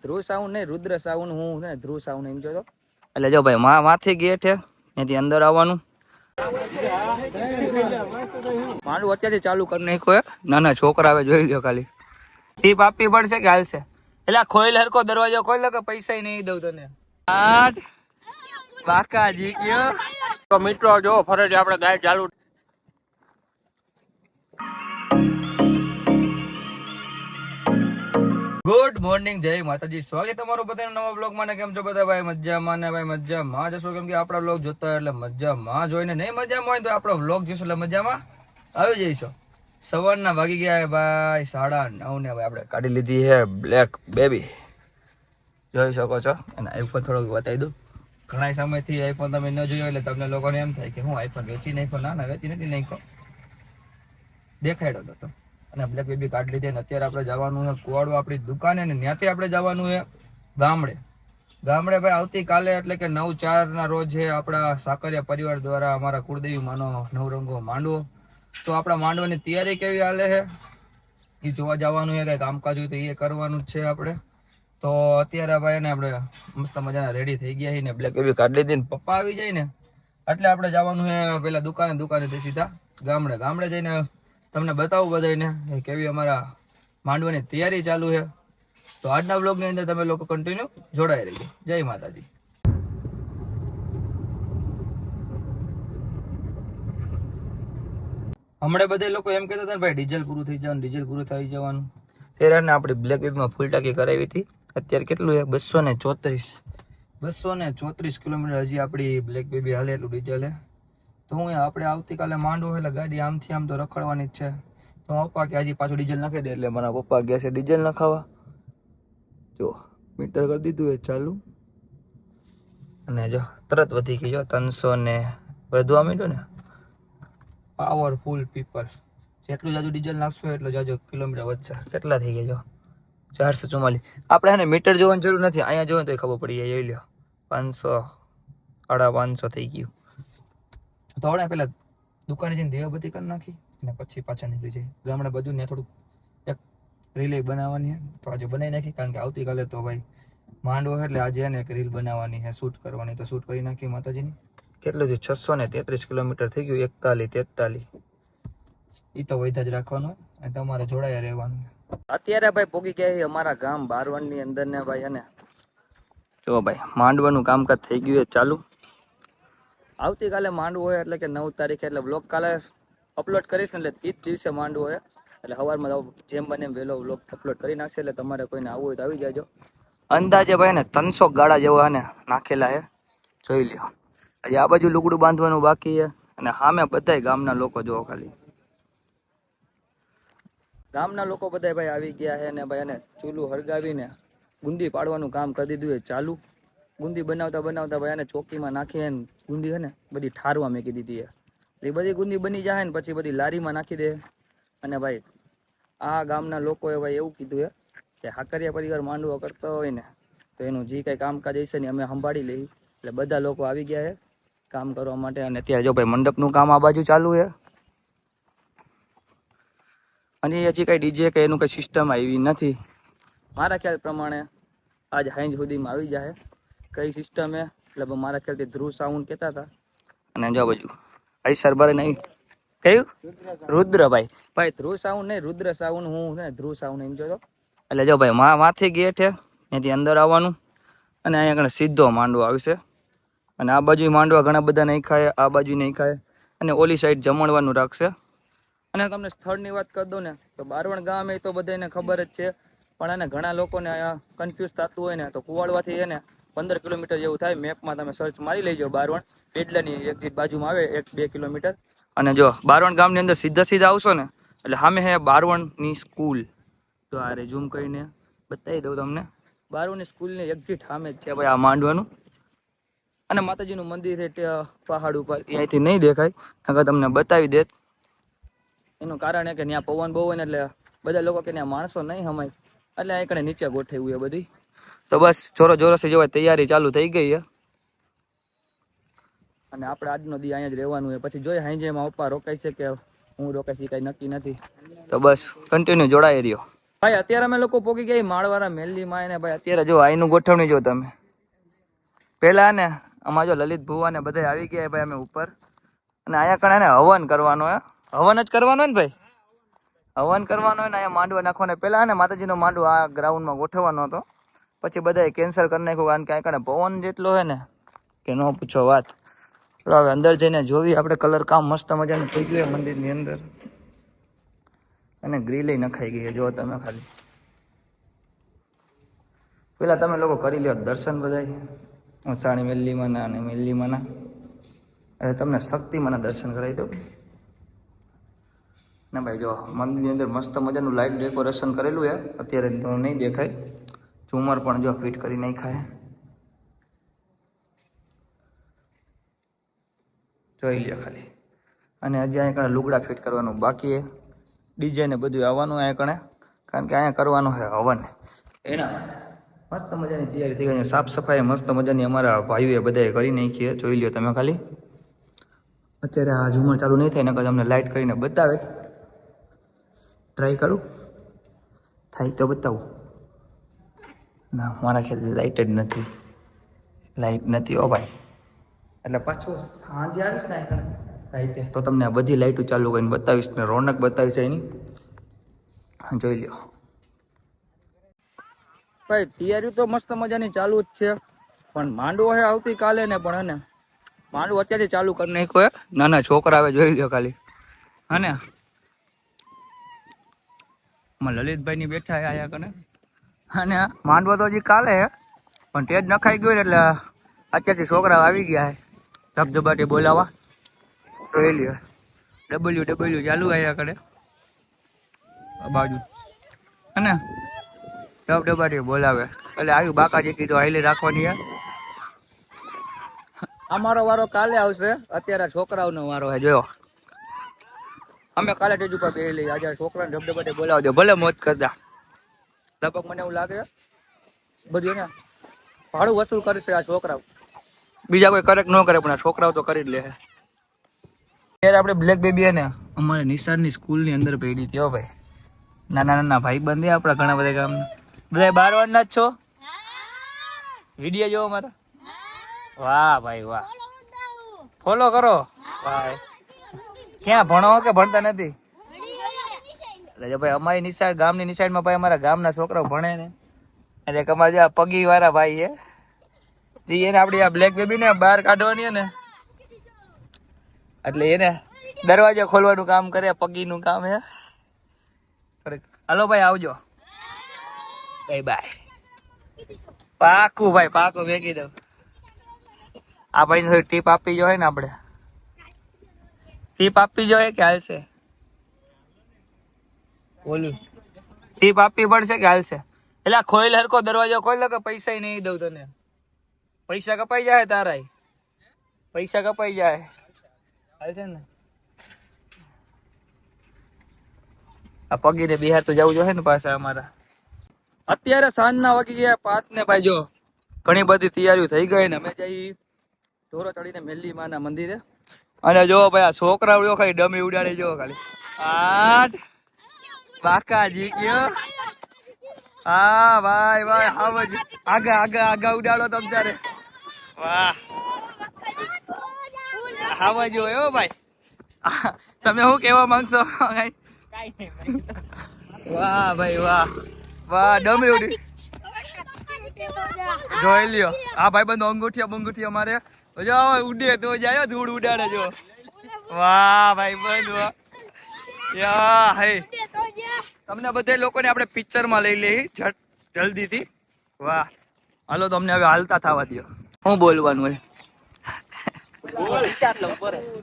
ધ્રુવ sound નહીં, રુદ્ર sound. હું ને ધ્રુવ સાઉન્ડ એમ જોતો. એટલે જો ભાઈ માથે ગેટ છે, ત્યાંથી અંદર આવવાનું. માંડવું અત્યારથી ચાલુ કરી નાખ્યો. નાના છોકરા આવે જોઈ લો ખાલી. ટીપ આપવી પડશે કે હાલશે? એટલે ખોઈલ હરકો દરવાજો ખોઈ લો કે પૈસા નહીં દઉં તને. બાકાજી ગયો તો મિત્રો જો ફરજ આપણે ગાઈડ ચાલુ. ગુડ મોર્નિંગ, જય માતાજી. સ્વાગત તમારું બધાનું નવા બ્લોગમાં. ને કેમ છો બધા ભાઈ? મજામાં ને ભાઈ મજામાં જશો, કેમ કે આપણા બ્લોગ જોતા હોય એટલે મજામાં જોઈને નહીં મજામાં હોય તો આપણો બ્લોગ જોશો એટલે મજામાં આવી જઈશો. સવારના વાગી ગયા ભાઈ 9:30 ને ભાઈ આપણે કાઢી લીધી છે બ્લેક બેબી, જોઈ શકો છો. અને આઈફોન થોડોક બતાવી દઉં. ઘણા સમયથી આઈફોન તમે ન જોયો એટલે તમને લોકોને એમ થાય કે હું આઈફોન વેચી નાખ્યો. ના વેચી નથી નાખ્યો, દેખાડ્યો તો. અને બ્લેક બેબી કાઢી લીધી. અત્યારે આપણે જવાનું છે કુવાડો આપણી દુકાને, ને ત્યાંથી આપણે જવાનું છે ગામડે. ભાઈ આવતીકાલે એટલે કે 9/4 રોજ છે આપણા સાકરિયા પરિવાર દ્વારા અમારા કુળદેવી માનો નવરંગો માંડવો. તો આપણા માંડવાની તૈયારી કેવી હાલે છે એ જોવા જવાનું છે. કઈ કામકાજ હોય તો એ કરવાનું જ છે આપણે. તો અત્યારે ભાઈ ને આપણે મસ્ત મજાના રેડી થઈ ગયા છીએ ને બ્લેક બેબી કાઢી લીધી ને પપ્પા આવી જાય ને એટલે આપણે જવાનું છે પેલા દુકાને સીધા ગામડે જઈને તમને બતાવું બધાને કેવી અમારા માંડવાની તૈયારી ચાલુ છે. તો આજના બ્લોગની અંદર તમે લોકો કન્ટિન્યુ જોડાઈ રહીજો. જય માતાજી. હમણાં બધા લોકો એમ કહેતા હતા ભાઈ ડીઝલ પૂરું થઈ જવાનું. ત્યારે ને આપણી બ્લેક બેબીમાં ફૂલ ટાંકી કરાવી હતી. અત્યારે કેટલું છે? 234 કિલોમીટર હજી આપણી બ્લેક બેબી હાલે એટલું ડીઝલ છે. તો હું આપણે આવતીકાલે માંડવું એટલે ગાડી આમથી આમ તો રખડવાની જ છે. તો પપ્પા કે હજી પાછું ડીઝલ નાખી દે, એટલે મારા પપ્પા ગયા છે ડીઝલ નાખાવા. જો મીટર કરી દીધું એ ચાલુ, અને જો તરત વધી ગઈ. જો 300 ને વધવા માંડ્યું ને. Powerful people. જેટલું જાજુ ડીઝલ નાખશો એટલું જાજુ કિલોમીટર વધશે. કેટલા થઈ ગયા? જો 444. આપણે એને મીટર જોવાની જરૂર નથી, અહીંયા જોવે તો ખબર પડી જાય. જોઈ લો 500 550 થઈ ગયું. તો આપણે પેલા દુકાને જઈને દેવાબત્તી કરી નાખી અને પછી પાછા નીકળી જાય ગામડા બાજુ. ને થોડુંક એક રીલ બનાવવાની છે તો આજે બનાવી નાખી, કારણ કે આવતીકાલે તો ભાઈ માંડવો એટલે આજે એને એક રીલ બનાવવાની છે, શૂટ કરવાની. તો શૂટ કરી નાખી માતાજીની. કેટલું થયું? 633 કિલોમીટર થઈ ગયું. 41 43 એ તો વૈધા જ રાખવાનું અને તમારે જોડાયા રહેવાનું. અત્યારે ભાઈ પોગી ગયા છે અમારા ગામ બારવણની અંદર ને ભાઈ. અને જો ભાઈ માંડવાનું કામકાજ થઈ ગયું ચાલુ. આવતીકાલે માંડવું હોય એટલે કે 9 તારીખે, એટલે બ્લોગ કાલે અપલોડ કરીશ ને એટલે 30 દિવસે માંડવું હોય. એટલે સવારમાં જેમ બને એમ વહેલો બ્લોગ અપલોડ કરી નાખશે. એટલે તમારે કોઈને આવવું હોય તો આવી જાજો. અંદાજે ભાઈ ને 300 ગાળા જેવા ને નાખેલા છે, જોઈ લ્યો. હજી આ બાજુ લુગડું બાંધવાનું બાકી છે. અને સામે બધા ગામના લોકો જોવો ખાલી. ગામના લોકો બધા ભાઈ આવી ગયા છે ને ભાઈ. અને ચૂલું હળગાવીને ગુંદી પાડવાનું કામ કરી દીધું છે ચાલુ. ગુંદી બનાવતા ભાઈ એને ચોકીમાં નાખી ને ગુંદી છે ને બધી ઠારવા મેકી દીધી છે. એ બધી ગુંદી બની જાય ને પછી બધી લારીમાં નાખી દે. અને ભાઈ આ ગામના લોકોએ ભાઈ એવું કીધું છે કે સાકરિયા પરિવાર માંડવો કરતો હોય ને તો એનું જે કંઈ કામકાજ હશે ને અમે સંભાળી લઈએ. એટલે બધા લોકો આવી ગયા છે કામ કરવા માટે. અને અત્યારે જો ભાઈ મંડપનું કામ આ બાજુ ચાલુ છે. અને હજી કંઈ ડીજે કે એનું કંઈ સિસ્ટમ આવી નથી. મારા ખ્યાલ પ્રમાણે આજ સાંજ સુધીમાં આવી જાય કઈ સિસ્ટમ હે. એટલે મારા ખ્યાલથી ધ્રુવ સાઉન્ડ કહેતા હતા. અને જો બાજુ આઈસર બારે નહીં કયું રુદ્રભાઈ. ભાઈ ધ્રુવ સાઉન્ડ નહીં, રુદ્ર સાઉન્ડ. હું ને ધ્રુવ સાઉન્ડ એમ જોતો. એટલે જો ભાઈ માથે ગેટ છે, ત્યાંથી અંદર આવવાનું. અને અહીંયા આગળ સીધો માંડવો આવશે. અને આ બાજુ માંડવા ઘણા બધા નહીં ખાય, આ બાજુ નહીં ખાય. અને ઓલી સાઈડ જમણવાનું રાખશે. અને તમને સ્થળની વાત કરી દઉં ને તો બારવણ ગામ એ તો બધાને ખબર જ છે. પણ એને ઘણા લોકોને અહીંયા કન્ફ્યુઝ થતું હોય ને તો કુવાડવાથી એને 15 કિલોમીટર જેવું થાય. મેપમાં તમે સર્ચ મારી લેજો. બારવણ પેડલાની એક્ઝિટ બાજુમાં આવે 1-2 કિલોમીટર. અને જો બારવણ ગામની અંદર સીધા આવશો ને એટલે સામે હે બારવણની સ્કૂલ. તો આ રે ઝૂમ કરીને બતાવી દઉં તમને. બારવણની સ્કૂલની એક્ઝિટ સામે જ છે ભાઈ આ માંડવાનું. અને માતાજીનું મંદિર છે પહાડ ઉપર, ત્યાંથી નહીં દેખાય. આગળ તમને બતાવી દેત. એનું કારણ એ કે ત્યાં પવન બહુ હોય ને એટલે બધા લોકો કે ત્યાં માણસો નહીં હમાય એટલે આ એકડે નીચે ગોઠવ્યું એ બધી. તો બસ જોરોથી જોવાય તૈયારી ચાલુ થઈ ગઈ છે. અને આપણે આજનો દી અહીંયા જ રહેવાનું હોય. પછી જોઈએ હાંજે એમાં પપ્પા રોકાય છે કે હું રોકાય છે, કાંઈ નક્કી નથી. તો બસ કન્ટિન્યુ જોડાઈ રહ્યો. ભાઈ અત્યારે અમે લોકો પોકી ગયા માળવાળા મેલી માં ને ભાઈ અત્યારે જો આઈનું ગોઠવણી જો તમે પેલા ને આમાં જો લલિત ભુવા ને બધા આવી ગયા ભાઈ અમે ઉપર અને અહીંયા કણે ને હવન કરવાનો હે હવન જ કરવાનો ને ભાઈ હવન કરવાનો ને અહીંયા માંડવા નાખવાનો પેલા ને માતાજીનો માંડવો આ ગ્રાઉન્ડમાં ગોઠવવાનો હતો પછી બધાએ કેન્સલ કરી નાખ્યું કારણ કે અહીંયા કણે પવન જેટલો હે ને કે ન પૂછો વાત. હવે અંદર જઈને જોવી આપણે કલર કામ મસ્ત મજાનું થઈ ગયું મંદિરની અંદર અને ગ્રીલે નખાઈ ગઈ જો તમે ખાલી પેલા તમે લોકો કરી લ્યો દર્શન બધા સાણી મેલ્લીમાંના અને મેલ્લીમાંના હવે તમને શક્તિમાંના દર્શન કરાવી દઉં ને ભાઈ જો મંદિરની અંદર મસ્ત મજાનું લાઇટ ડેકોરેશન કરેલું છે અત્યારે તો નહીં દેખાય ઝુમર પણ જો ફિટ કરી નાખાય જોઈ લ્યો ખાલી અને હજી અહીંયા કણે લુગડા ફિટ કરવાનું બાકી ડીજે ને બધું આવવાનું અહીંયા કણે કારણ કે અહીંયા કરવાનું છે હવન એના મસ્ત મજાની તૈયારી થઈ ગઈ સાફ સફાઈ મસ્ત મજાની અમારા ભાઈઓએ બધાએ કરી નાખી જોઈ લ્યો તમે ખાલી અત્યારે આ ઝુમર ચાલુ નહીં થાય ને તમને લાઇટ કરીને બતાવે ટ્રાય કરું થાય તો બતાવું ના મારા ખ્યાલથી લાઇટ જ નથી ઓ ભાઈ એટલે પાછું સાંજે આવીશ ને રાઈતે તો તમને આ બધી લાઇટો ચાલુ કરીને બતાવીશ ને રોનક બતાવીશ એની જોઈ લ્યો ભાઈ તૈયારી તો મસ્ત મજાની ચાલુ જ છે પણ માંડવો છે આવતીકાલે ને પણ હે ને માંડવો અત્યારથી ચાલુ કરી નાખ્યો નાના છોકરા આવે જોઈ લ્યો ખાલી હને લલિતભાઈ ની બેઠા આયા કને અને માંડવો તો હજી કાલે હે પણ તેજ નખાઈ ગયો એટલે અત્યારથી છોકરા આવી ગયા હે ધબધબાટી બોલાવા જોઈ લ્યો ડબલ્યુ ચાલુ આયા કરે બાજુ હને ધબધબાટી બોલાવે એટલે આવ્યું બાકાજી કીધું હાઈલી રાખવાની હે અમારો વારો કાલે આવશે અત્યારે છોકરાઓનો વારો હે જોયો અમે કાલે ટેજ ઉપર બે લઈ આજે છોકરાને ધબધબાટી બોલાવજો ભલે મોજ કરતા લગભગ મને એવું લાગે બધું ને ભાડું વસૂલ કરશે આ છોકરાઓ બીજા કોઈ કરે ન કરે પણ આ છોકરાઓ તો કરી જ લે અત્યારે આપણે બ્લેક બેબી હે ને અમારે નિશાળની સ્કૂલની અંદર પડી હતી હો ભાઈ નાના ભાઈ બંધ આપણા ઘણા બધા ગામ બધા 12 વારના જ છો વિડીયો જોવો મારા વાહ ભાઈ વાહ ફોલો કરો ભાઈ ક્યાં ભણો કે ભણતા નથી એટલે ભાઈ અમારી નિશાળ ગામની નિશાળમાં ભાઈ અમારા ગામના છોકરાઓ ભણે ને એટલે અમારે જે પગી વાળા ભાઈ છે જે એને આપડી આ બ્લેક બેબી ને બહાર કાઢવાની ને એટલે એને દરવાજો ખોલવાનું કામ કરે પગીનું કામ હે હાલો ભાઈ આવજો બાય બાય પાકું ભાઈ પાકું ભેગી દઉં આ ભાઈ થોડી ટીપ આપવી જોઈએ ને આપણે ટીપ આપવી જોઈએ કે હાલશે બોલું ટીપ આપવી પડશે કે હાલશે એટલે ખોઈલ હરકો દરવાજો ખોઈલો કે પૈસા નહીં દઉં તને પૈસા કપાઈ જાય તારા પૈસા કપાઈ જાય હાલશે ને આ પગીને બિહાર તો જવું જોઈએ ને પાછા અમારા અત્યારે સાંજના વાગી ગયા 5 ને ભાઈ જો ઘણી બધી તૈયારીઓ થઈ ગઈ ને અમે જઈ ઢોરો ચડીને મેલ્લી માના મંદિરે અને જો ભાઈ આ છોકરા ઉડ્યો ખાલી ડમી ઉડાડી જો ખાલી 8 બાકાજી કયો હા ભાઈ ભાઈ હાવજ આગા ઉડાડો તમ તારે વાહ હાવજ હોય ભાઈ તમે શું કહેવા માંગશો વાહ ભાઈ વાહ વાહ ડમી ઉડી જોઈ લ્યો આ ભાઈ બંધ અંગૂઠિયા અમારે જો ઉડે તો જાય ધૂળ ઉડાડે જો વાહ ભાઈ બંધ વાહ યા હે તમને બધા લોકોને આપણે પિક્ચર માં લઈ લઈ જલ્દી થી વાહ હાલો તો અમને હવે હાલતા થવા દો શું બોલવાનું હોય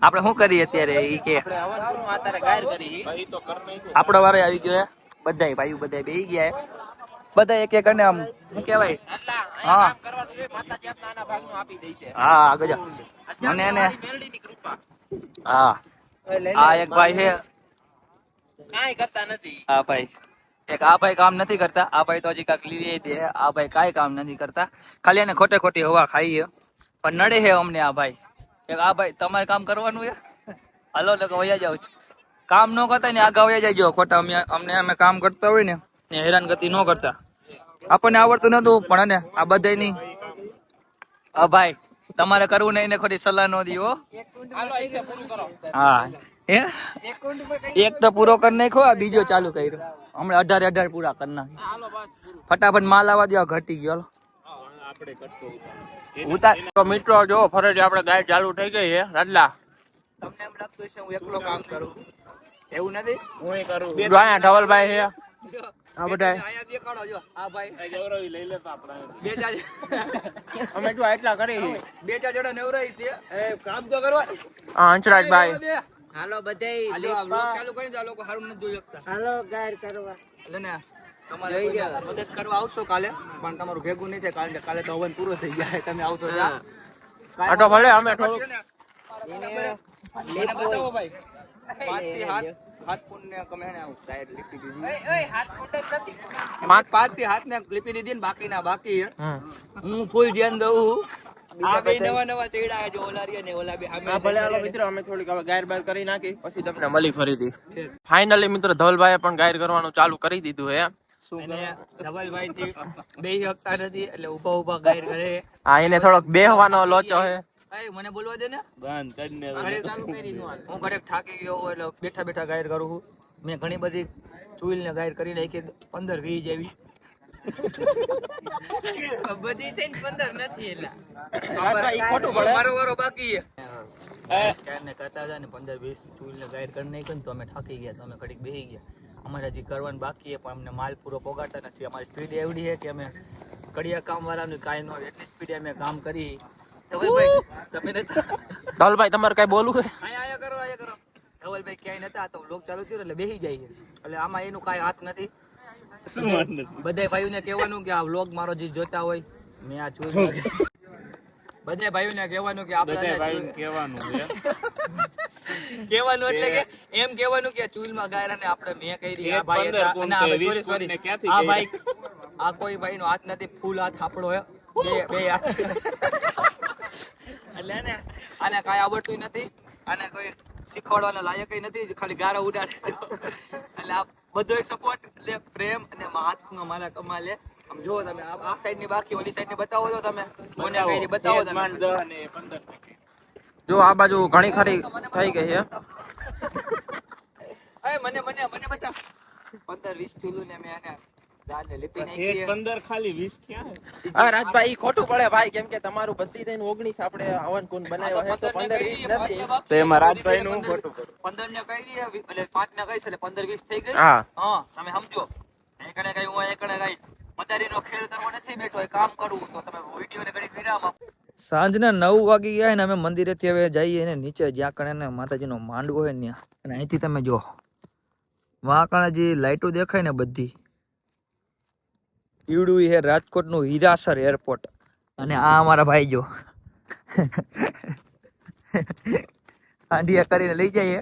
આપણે શું કરીએ અત્યારે ઈ કે આપણો વારો આવી ગયો બધા ભાઈઓ બધા બેહી ગયા બધા એક એક અને આમ શું કહેવાય હા હા ગજા મને એને હા આ એક ભાઈ છે કાઈ કરતા નથી હા ભાઈ એક આ ભાઈ કામ નથી કરતા આ ભાઈ તો હજી કાંઈક લીધી દે આ ભાઈ કાંઈ કામ નથી કરતા ખાલી એને ખોટે ખોટી હવા ખાઈએ પણ નડે છે અમને આ ભાઈ એક આ ભાઈ તમારે કામ કરવાનું છે હાલો તો વયા જાવ કામ ન કરતા ને આગળ વયા જાય ખોટા અમે કામ કરતા હોય ને ને હેરાનગતિ ન કરતા. આપણને આવડતું નતું પણ ને આ બધાની ભાઈ તમારે કરવું નહીં ને ખોટી સલાહ ન દીવો. હા હે એક તો પૂરો કરી નાખો, આ બીજો ચાલુ કર્યો. હમણાં 18 પૂરા કરી નાખ. ફટાફટ માલ આવવા દો, ઘટી ગયો. તો મિત્રો જો ફરીથી આપણે ગાઈડ ચાલુ થઈ ગઈ છે રડલા. તમને એમ લાગતું હશે હું એકલો કામ કરું, એવું નથી. હું કરું. અહીંયા ધવલભાઈ છે. આ બધા અહીંયા દેખાડો જો. આ ભાઈ ગૌરવી લઈ લેતા આપણે. બે ચાર અમે જો એટલા કરી. બે ચાર જણા નવરાઈ છે. એ કામ તો કરવા. હા હંસરાજભાઈ. હાલો બધાય હાલો આ વ્લોગ ચાલુ કરી દો. આ લોકો હારું નથી જોઈ શકતા. હાલો ગાયર કરવા લેને તમારે મદદ કરવા આવશો કાલે, પણ તમારું ભેગું નહીં થાય. કાલે તો હવન પૂરો થઈ ગયા. તમે આવશો આ તો ભલે અમે થોડુંક એને બતાવો ભાઈ. હાથ ફોનને કમે ને આવું ડાયરેક્ટ લીપી દીધી. ઓય હાથ ફોન જ નથી. પાંચ હાથને લીપી દીધી ને બાકીના બાકી છે. હું ફૂલ ધ્યાન દઉં. આ બે નવા ચેડા જો ઓલારિયા ને ઓલા બે હા ભલે હાલો મિત્રો અમે થોડીક હવે ગાયર બાયર કરી નાખી પછી તમને મળી ફરીથી. ફાઇનલી મિત્રો ધવલભાઈએ પણ ગાયર કરવાનું ચાલુ કરી દીધું હે. ધવલભાઈ થી બે શકતા નથી એટલે ઉભા ગાયર કરે. હા એને થોડોક બેહવાનો લોચો હે. મને બોલવા દે ને. બંધ કરીને ચાલુ કરી નો. હું ઘરે થાકી ગયો એટલે બેઠા ગાયર કરું છું. મેં ઘણી બધી ચૂઈલ ને ગાયર કરી નાખી 15-20 જેવી. બધી છે 15 નથી એટલે ખોટું પડે. મારો વારો બાકી છે. ને કરતા હતા ને 15-20 ચૂઈલ ને ગાયર કરી નાખી ને તો અમે થાકી ગયા, તો અમે ઘડીક બેસી ગયા. અમારે હજી કરવાનું બાકી છે પણ અમને માલ પૂરો પોગાડતા નથી. અમારી સ્પીડ એવડી છે કે અમે કડિયા કામ વાળાનું કાંઈ ન એટલી સ્પીડે અમે કામ કરી. ધવલભાઈ તમે નતા. ધવલભાઈ તમારે કઈ બોલવું છે? આયા કરો. ધવલભાઈ ક્યાંય નતા તો લોક ચાલુ થયો એટલે બેસી જાય છે. એટલે આમાં એનું કાંઈ હાથ નથી. બધા ભાઈઓને કહેવાનું કે આ વ્લોગ મારો જે જોતા હોય મેં આ જોયું. બધા ભાઈઓને કહેવાનું કે આપણે કહેવાનું એટલે કે એમ કહેવાનું કે ચૂલમાં ગાયરાને આપણે મેં કરી. આ ભાઈ સોરી આ ભાઈ આ કોઈ ભાઈનો હાથ નથી, ફૂલ હાથ આપણો હે. બે હાથ એટલે ને આને કાંઈ આવડતું નથી. આને કોઈ શીખવાડવાના લાયક નથી, ખાલી ગારા ઉડાડે. એટલે આ બધો સપોર્ટ એટલે પ્રેમ અને હાથનો મારા કમાલે. આમ જો તમે આ સાઈડ ની બાકી ઓલી સાઈડ ની બતાવો તો તમે મને કઈ બતાવો તમે. જો આ બાજુ ઘણી ખરી થઈ ગઈ છે. મને બતા 15-20 ચૂલું ને મેં એને દાને લીપી નાખી. 15 ખાલી 20 ક્યાં? હા રાજભાઈ ખોટું પડે ભાઈ, કેમ કે તમારું બધી થઈને 19 આપણે હવન કુંડ બનાવ્યો છે તો 15-20 નથી. તો એમાં રાજભાઈ નું ખોટું પડે. 15 ને કહી એટલે 5 ને કહીશ એટલે 15-20 થઈ ગઈ. હા તમે સમજો. એકને કઈ હું એકને કઈ મદારીનો ખેલ કરવા નથી બેઠો, કામ કરવું. તો તમે વિડિયો ને ઘડી વિરામ આપો. સાંજના 9 વાગી ગયા ને અમે મંદિરેથી હવે જઈએ ને નીચે જ્યાં કણે માતાજીનો માંડવો હોય ત્યાં. અને અહીંથી તમે જો વાં કણે જે લાઈટો દેખાય ને બધી ઈવડું છે રાજકોટનું હીરાસર એરપોર્ટ. અને આ અમારા ભાઈ જો આંડિયા કરીને લઈ જઈએ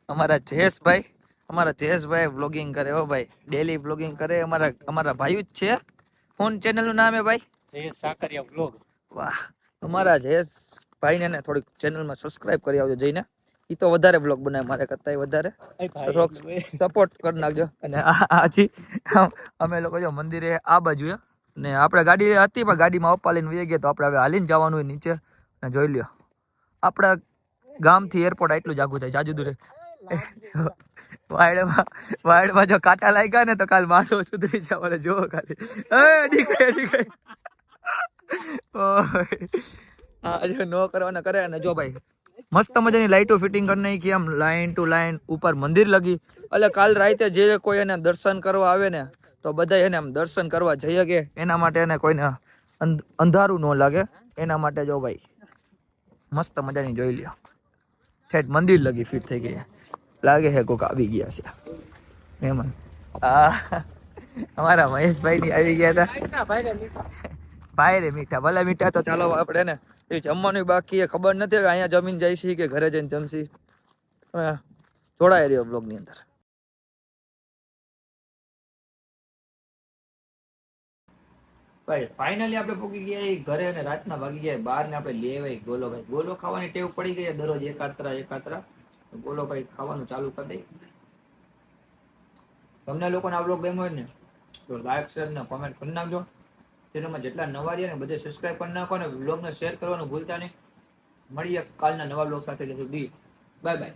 અમારા જયેશભાઈ વ્લોગિંગ કરે. હો ભાઈ ડેલી વ્લોગિંગ કરે. અમારા ભાઈ જ છે. ફોન ચેનલ નું નામ હે ભાઈ જયેશ સાકરિયા વ્લોગ. વાહ અમારા જયેશભાઈ ને થોડીક ચેનલમાં સબસ્ક્રાઇબ કરી આવજો જઈને. ઈ તો વધારે વ્લોગ બનાવે મારે કરતા વધારે. સપોર્ટ કરી નાખજો. અને આજી અમે લોકો જો મંદિરે આ બાજુ ને આપણે ગાડી હતી પણ ગાડીમાં પપ્પા લઈને વહી ગયા તો આપણે હવે હાલીને જવાનું હોય નીચે. ને જોઈ લ્યો આપણા ગામથી એરપોર્ટ એટલું જ આગું થાય. જાજુ દૂર વાયડમાં જો કાંટા લાગ્યા ને તો કાલ માંડવો સુધરી જવાને. જોવો ખાલી નો કરવાના કરે. અને જો ભાઈ મસ્ત મજાની લાઈટો ફિટિંગ કરી નાખી આમ લાઈન ટુ લાઈન ઉપર મંદિર લગી. એટલે કાલ રાતે જે કોઈ એને દર્શન કરવા આવે ને તો બધા એને આમ દર્શન કરવા જઈએ કે એના માટે એને કોઈને અંધારું ન લાગે એના માટે જો ભાઈ મસ્ત મજાની જોઈ લ્યો ઠેઠ મંદિર લગી ફિટ થઈ ગઈ. લાગે છે કોક આવી ગયા છે મહેમાન. અમારા મહેશભાઈ ની આવી ગયા હતા. ભાઈ રે મીઠા ભલે મીઠા. તો ચાલો આપણે ને એ જમવાનું બાકી ખબર નથી હવે અહીંયા જમીન જાય છે કે ઘરે જઈને જમશી. જોડાઈ રહ્યો બ્લોગ ની અંદર. ભાઈ ફાઇનલી આપણે પહોંચી ગયા ઘરે અને રાતના વાગી ગયા 12 ને આપણે લેવાય ગોલો. ભાઈ ગોલો ખાવાની ટેવ પડી ગઈ દરરોજ એકાત્રા ગોલો ભાઈ ખાવાનું ચાલુ કરી દઈ. તમને લોકોને આ બ્લોગ ગમ્યો હોય ને તો લાઈક શેર ને કોમેન્ટ કરી નાખજો. ચેનલમાં જેટલા નવા રહ્યા ને બધે સબસ્ક્રાઇબ કરી નાખો અને બ્લોગને શેર કરવાનું ભૂલતા નહીં. મળીએ કાલના નવા બ્લોગ સાથે. ત્યાં સુધી બાય બાય.